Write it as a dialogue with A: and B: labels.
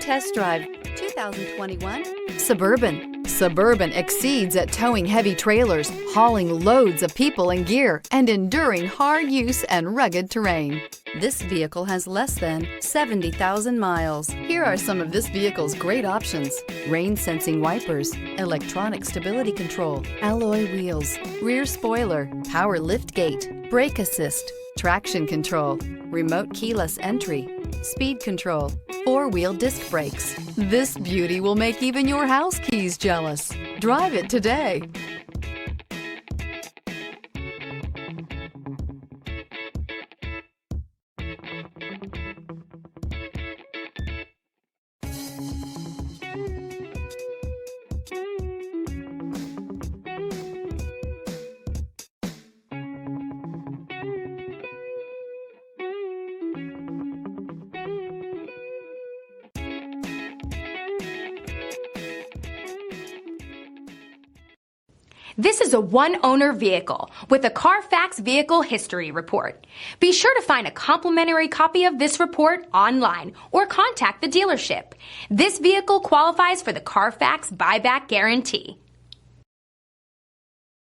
A: test drive 2021 Suburban. Suburban exceeds at towing heavy trailers, hauling loads of people and gear, and enduring hard use and rugged terrain. This vehicle has less than 70,000 miles. Here are some of this vehicle's great options: rain-sensing wipers, electronic stability control, alloy wheels, rear spoiler, power lift gate, brake assist, traction control, remote keyless entry, speed control, four-wheel disc brakes. This beauty will make even your house keys jealous. Drive it today.
B: This is a one-owner vehicle with a CARFAX Vehicle History Report. Be sure to find a complimentary copy of this report online or contact the dealership. This vehicle qualifies for the CARFAX Buyback Guarantee.